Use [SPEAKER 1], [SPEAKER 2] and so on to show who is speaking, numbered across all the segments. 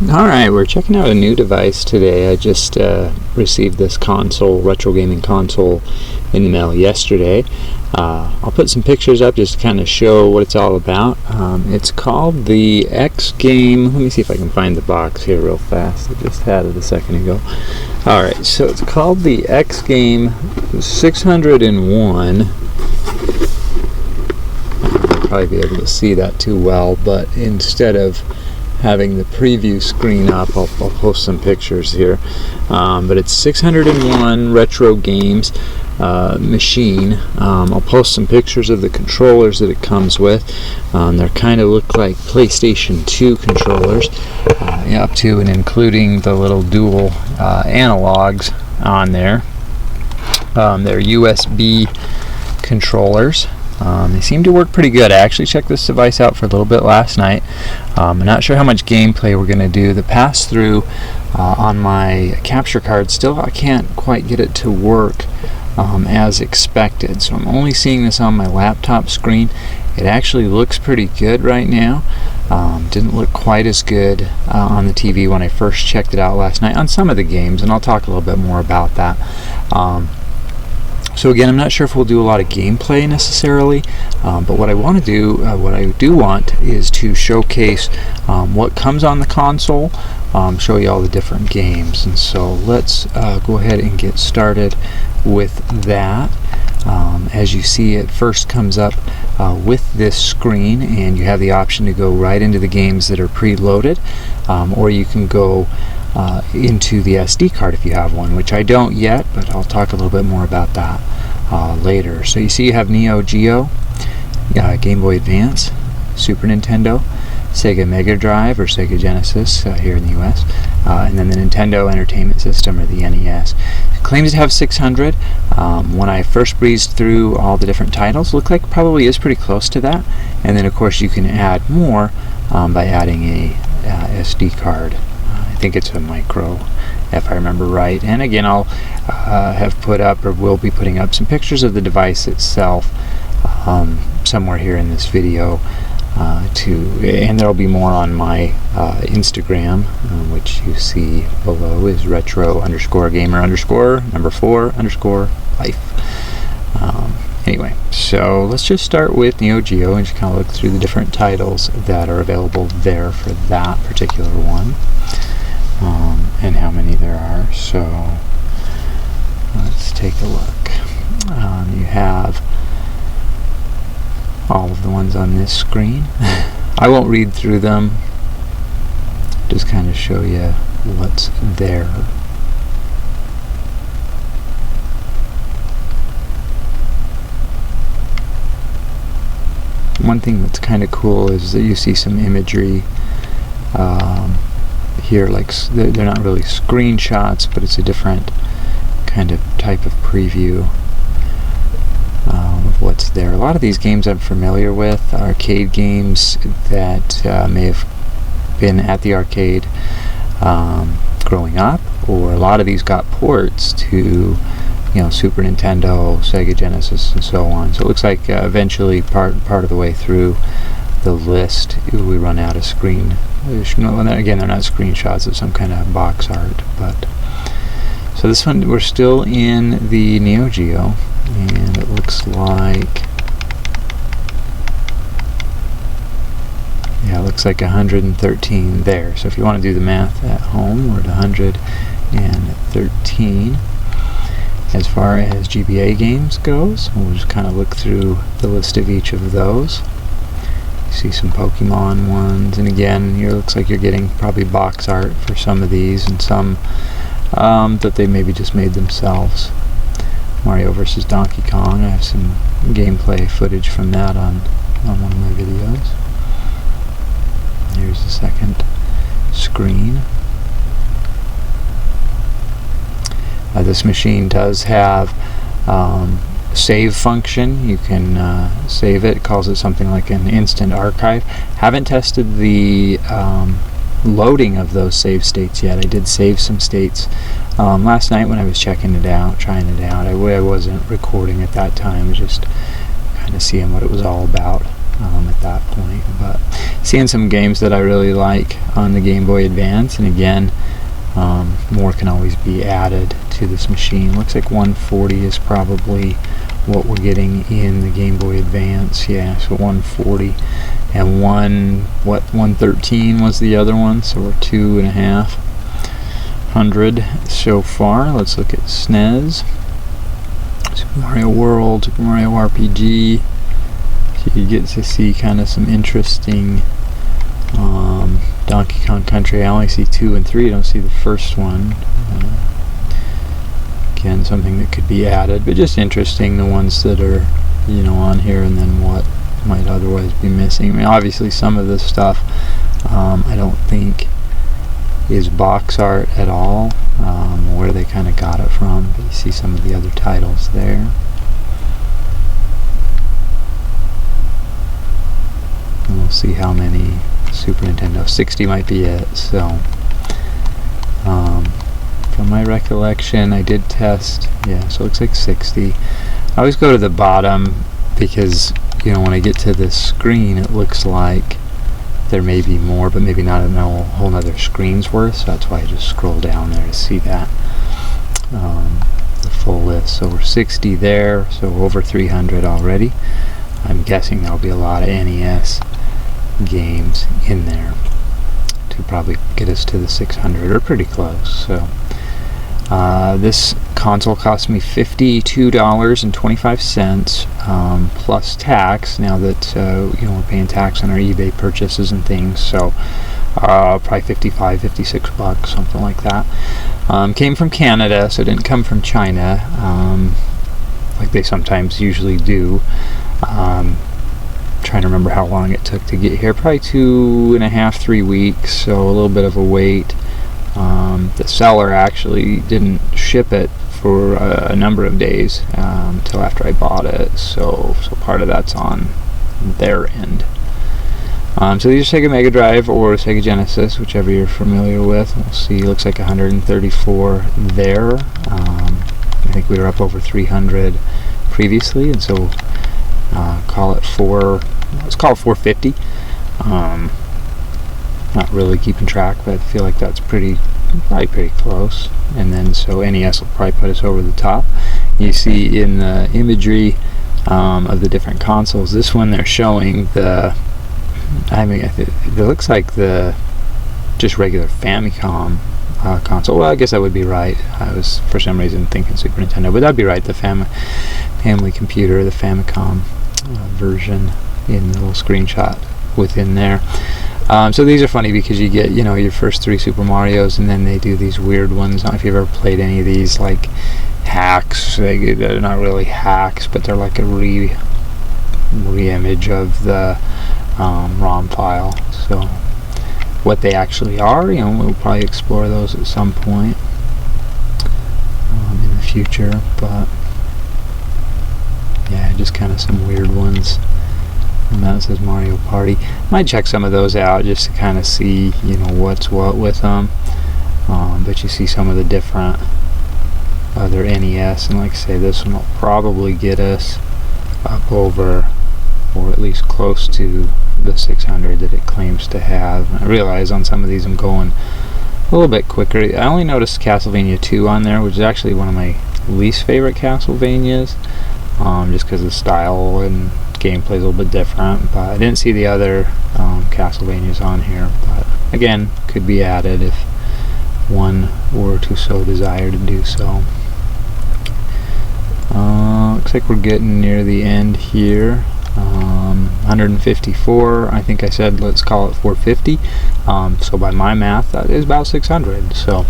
[SPEAKER 1] Alright, we're checking out a new device today. I just received this console, retro gaming console, in the mail yesterday. I'll put some pictures up just to kind of show what it's all about. It's called the X Game. Let me see if I can find the box here real fast. I just had it a second ago. Alright, so it's called the X Game 601. I'll probably be able to see that too well, but instead of having the preview screen up, I'll post some pictures here. But it's 601 retro games machine. I'll post some pictures of the controllers that it comes with. They kind of look like PlayStation 2 controllers, up to and including the little dual analogs on there. They're USB controllers. They seem to work pretty good. I actually checked this device out for a little bit last night. I'm not sure how much gameplay we're going to do. The pass-through on my capture card, still I can't quite get it to work as expected. So I'm only seeing this on my laptop screen. It actually looks pretty good right now. Didn't look quite as good on the TV when I first checked it out last night on some of the games, and I'll talk a little bit more about that. So again, I'm not sure if we'll do a lot of gameplay necessarily, but what I want to do, what I do want is to showcase what comes on the console, show you all the different games. And so let's go ahead and get started with that. As you see, it first comes up with this screen, and you have the option to go right into the games that are preloaded, or you can go into the SD card if you have one, which I don't yet, but I'll talk a little bit more about that later. So you see you have Neo Geo, Game Boy Advance, Super Nintendo, Sega Mega Drive or Sega Genesis here in the US, and then the Nintendo Entertainment System or the NES. It claims to have 600. When I first breezed through all the different titles, looked like it probably is pretty close to that, and then of course you can add more by adding a SD card. I think it's a micro, if I remember right. And again, I'll have put up, or will be putting up, some pictures of the device itself somewhere here in this video and there'll be more on my Instagram, which you see below is retro_gamer_number4_life. Anyway, so let's just start with Neo Geo and just kind of look through the different titles that are available there for that particular one. And how many there are. So let's take a look. You have all of the ones on this screen. I won't read through them, just kind of show you what's there. One thing that's kind of cool is that you see some imagery here, like they're not really screenshots, but it's a different kind of type of preview of what's there. A lot of these games I'm familiar with, arcade games that may have been at the arcade growing up, or a lot of these got ports to Super Nintendo, Sega Genesis, and so on. So it looks like eventually part of the way through the list we run out of screen. Again, they're not screenshots of some kind of box art, but so this one we're still in the Neo Geo, and it looks like, yeah, it looks like 113 there. So if you want to do the math at home, we're at 113. As far as GBA games goes, we'll just kind of look through the list of each of those. You see some Pokemon ones, and again, here looks like you're getting probably box art for some of these, and some that they maybe just made themselves. Mario vs. Donkey Kong, I have some gameplay footage from that on one of my videos. Here's the second screen. This machine does have save function. You can save it. It calls it something like an instant archive. Haven't tested the loading of those save states yet. I did save some states last night when I was checking it out, trying it out. I wasn't recording at that time, just kind of seeing what it was all about. at that point. But seeing some games that I really like on the Game Boy Advance, and again, more can always be added to this machine. Looks like 140 is probably what we're getting in the Game Boy Advance. Yeah, so 140, and 113 was the other one, so we're 2,500 so far. Let's look at SNES. Super Mario World, Super Mario RPG. So you get to see kind of some interesting Donkey Kong Country. I only see 2 and 3, I don't see the first one. Again, something that could be added, but just interesting, the ones that are, you know, on here, and then what might otherwise be missing. I mean, obviously some of this stuff I don't think is box art at all, where they kind of got it from, but you see some of the other titles there. And we'll see how many Super Nintendo. 60 might be it. So from my recollection, I did test, yeah, so it looks like 60. I always go to the bottom because, you know, when I get to this screen, it looks like there may be more, but maybe not a whole nother screen's worth, so that's why I just scroll down there to see that, the full list. So we're 60 there, so over 300 already. I'm guessing there'll be a lot of NES games in there to probably get us to the 600, or pretty close. So this console cost me $52.25 plus tax, now that you know, we're paying tax on our eBay purchases and things, so probably 55, 56 bucks, something like that. Came from Canada, so it didn't come from China, like they sometimes usually do. Trying to remember how long it took to get here, probably 2.5, 3 weeks, so a little bit of a wait. The seller actually didn't ship it for a number of days until after I bought it, so part of that's on their end. So these are Sega Mega Drive or Sega Genesis, whichever you're familiar with. We'll see, looks like 134 there. I think we were up over 300 previously, and so call it let's call it 450. Not really keeping track, but I feel like that's probably pretty close. And then so NES will probably put us over the top. You see in the imagery of the different consoles, this one they're showing the, I mean, it looks like the just regular Famicom console. Well, I guess that would be right. I was for some reason thinking Super Nintendo, but that'd be right. The family computer, the Famicom version in the little screenshot within there. So these are funny because you get, you know, your first 3 Super Marios, and then they do these weird ones. I don't know if you've ever played any of these, like hacks. They're not really hacks, but they're like a re-image of the ROM file. So what they actually are, you know, we'll probably explore those at some point in the future. But yeah, just kind of some weird ones. And that says Mario Party. Might check some of those out just to kind of see, you know, what's what with them. But you see some of the different other NES, and like I say, this one will probably get us up over, or at least close to, the 600 that it claims to have. And I realize on some of these I'm going a little bit quicker. I only noticed Castlevania 2 on there, which is actually one of my least favorite Castlevanias, just because the style and gameplay is a little bit different. But I didn't see the other Castlevanias on here, but again, could be added if one were to so desire to do so. Looks like we're getting near the end here. 154, I think I said let's call it 450, so by my math that is about 600. So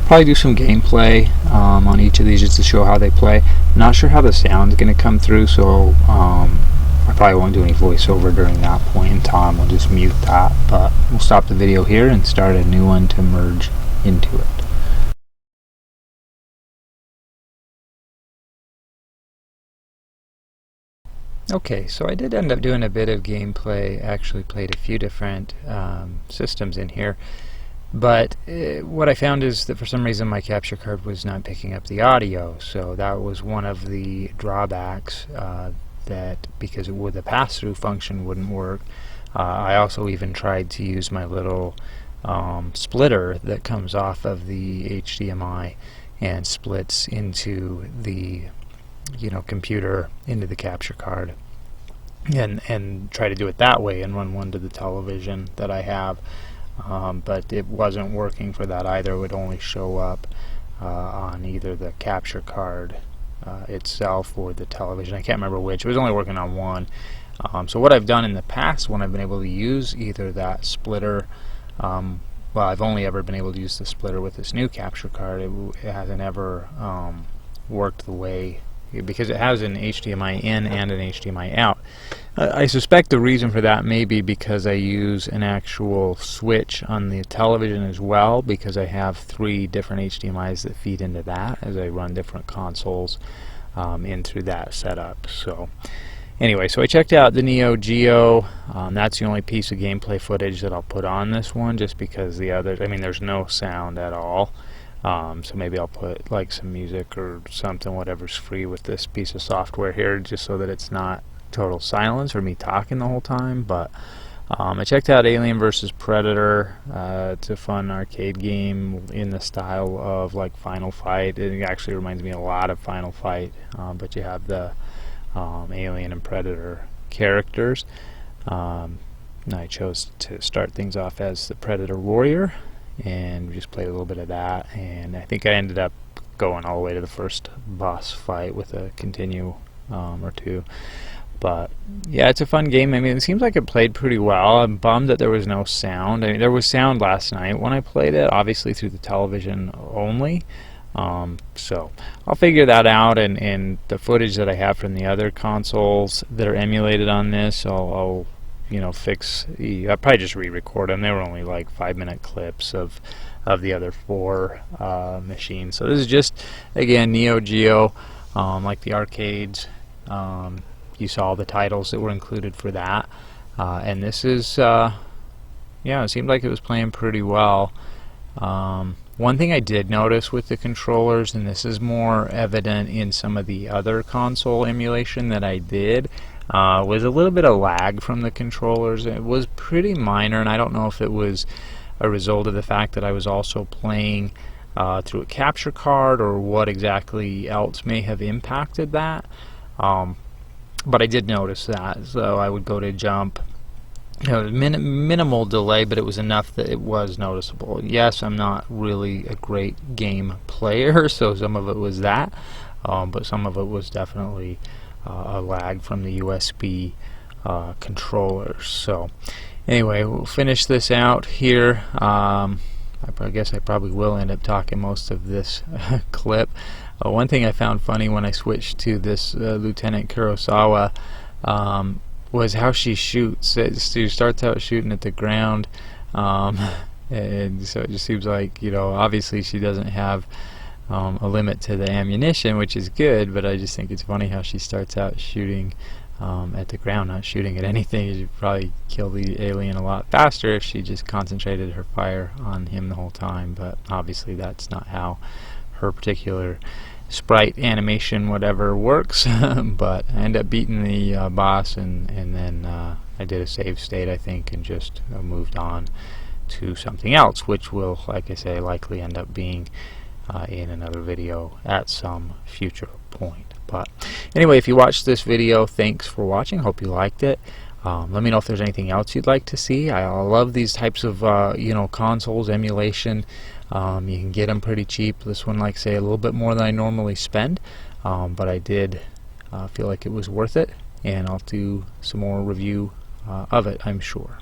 [SPEAKER 1] probably do some gameplay on each of these just to show how they play. Not sure how the sound's going to come through, so I probably won't do any voiceover during that point in time. We'll just mute that, but we'll stop the video here and start a new one to merge into it. Okay, so I did end up doing a bit of gameplay, actually played a few different systems in here, but what I found is that for some reason my capture card was not picking up the audio, so that was one of the drawbacks. that because the pass-through function wouldn't work. I also even tried to use my little splitter that comes off of the HDMI and splits into the computer into the capture card, and try to do it that way and run one to the television that I have, but it wasn't working for that either. It would only show up on either the capture card itself or the television. I can't remember which. It was only working on one. So what I've done in the past when I've been able to use either that splitter, well, I've only ever been able to use the splitter with this new capture card. It hasn't ever worked the way, because it has an HDMI in and an HDMI out. I suspect the reason for that may be because I use an actual switch on the television as well, because I have 3 different HDMIs that feed into that as I run different consoles in through that setup. So anyway, so I checked out the Neo Geo. That's the only piece of gameplay footage that I'll put on this one, just because the others, I mean, there's no sound at all. So maybe I'll put like some music or something, whatever's free with this piece of software here, just so that it's not total silence or me talking the whole time. But I checked out Alien vs. Predator. It's a fun arcade game in the style of like Final Fight. It actually reminds me a lot of Final Fight, but you have the Alien and Predator characters. I chose to start things off as the Predator Warrior and just play a little bit of that, and I think I ended up going all the way to the first boss fight with a continue or two. But yeah, it's a fun game. I mean, it seems like it played pretty well. I'm bummed that there was no sound. I mean, there was sound last night when I played it, obviously through the television only. So I'll figure that out, and the footage that I have from the other consoles that are emulated on this, I'll fix. I'll probably just re-record them. They were only like 5-minute clips of the other 4 machines. So this is just, again, Neo Geo, like the arcades. You saw the titles that were included for that, and this is, yeah, it seemed like it was playing pretty well. One thing I did notice with the controllers, and this is more evident in some of the other console emulation that I did, was a little bit of lag from the controllers. It was pretty minor, and I don't know if it was a result of the fact that I was also playing through a capture card, or what exactly else may have impacted that. But I did notice that, so I would go to jump. Minimal delay, but it was enough that it was noticeable. Yes, I'm not really a great game player, so some of it was that, but some of it was definitely a lag from the USB controllers. So anyway, we'll finish this out here. I guess I probably will end up talking most of this clip. One thing I found funny when I switched to this Lieutenant Kurosawa was how she shoots. She starts out shooting at the ground, and so it just seems like, obviously she doesn't have a limit to the ammunition, which is good, but I just think it's funny how she starts out shooting at the ground, not shooting at anything. She'd probably kill the alien a lot faster if she just concentrated her fire on him the whole time, but obviously that's not how her particular sprite animation whatever works. But I ended up beating the boss, and then I did a save state, I think, and just moved on to something else, which will, like I say, likely end up being in another video at some future point. But anyway, if you watched this video, thanks for watching. Hope you liked it. Let me know if there's anything else you'd like to see. I love these types of consoles, emulation. You can get them pretty cheap. This one, like I say, a little bit more than I normally spend, but I did feel like it was worth it, and I'll do some more review of it, I'm sure.